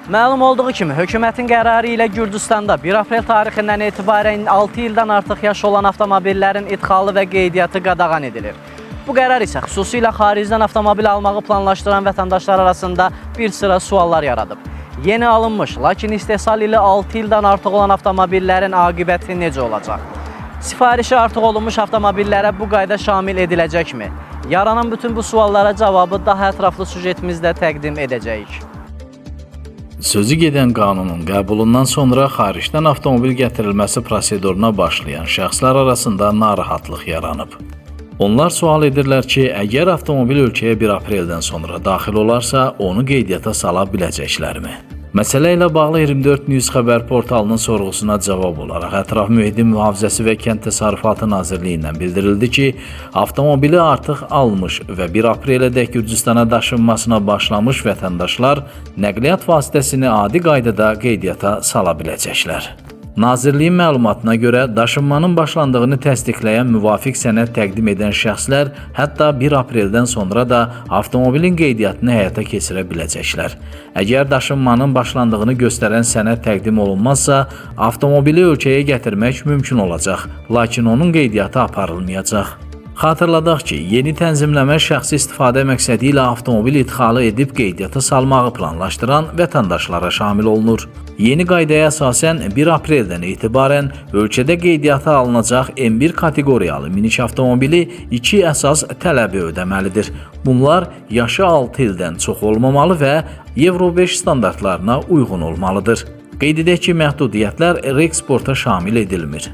Məlum olduğu kimi, hökumətin qərarı ilə Gürcüstanda 1 aprel tarixindən etibarən 6 ildən artıq yaşı olan avtomobillərin idxalı və qeydiyyatı qadağan edilir. Bu qərar isə xüsusilə xaricdən avtomobil almağı planlaşdıran vətəndaşlar arasında bir sıra suallar yaradıb. Yeni alınmış, lakin istehsal ili 6 ildən artıq olan avtomobillərin aqibəti necə olacaq? Sifarişi artıq olunmuş avtomobillərə bu qayda şamil ediləcəkmi? Yaranan bütün bu suallara cavabı daha ətraflı süjetimizdə təqdim edəcəyik. Sözü gedən qanunun qəbulundan sonra xaricdən avtomobil gətirilməsi proseduruna başlayan şəxslər arasında narahatlıq yaranıb. Onlar sual edirlər ki, əgər avtomobil ölkəyə 1 apreldən sonra daxil olarsa, onu qeydiyyata sala biləcəklərmi? Məsələ ilə bağlı 24 News xəbər portalının sorğusuna cavab olaraq Ətraf Mühitin Mühafizəsi və Kənd Təsərrüfatı Nazirliyindən bildirildi ki, avtomobili artıq almış və 1 aprelədək Gürcüstana daşınmasına başlamış vətəndaşlar nəqliyyat vasitəsini adi qaydada qeydiyyata sala biləcəklər. Nazirliyin məlumatına görə daşınmanın başlandığını təsdiqləyən müvafiq sənəd təqdim edən şəxslər hətta 1 apreldən sonra da avtomobilin qeydiyyatını həyata keçirə biləcəklər. Əgər daşınmanın başlandığını göstərən sənəd təqdim olunmazsa, avtomobili ölkəyə gətirmək mümkün olacaq, lakin onun qeydiyyatı aparılmayacaq. Xatırladaq ki, yeni tənzimləmə şəxsi istifadə məqsədi ilə avtomobil idxalı edib qeydiyyata salmağı planlaşdıran vətəndaşlara şamil olunur. Yeni qaydaya əsasən 1 apreldən etibarən ölkədə qeydiyyata alınacaq M1 kateqoriyalı minik avtomobili 2 əsas tələbi ödəməlidir. Bunlar yaşı 6 ildən çox olmamalı və Euro 5 standartlarına uyğun olmalıdır. Qeyd edək ki, məhdudiyyətlər reeksporta şamil edilmir.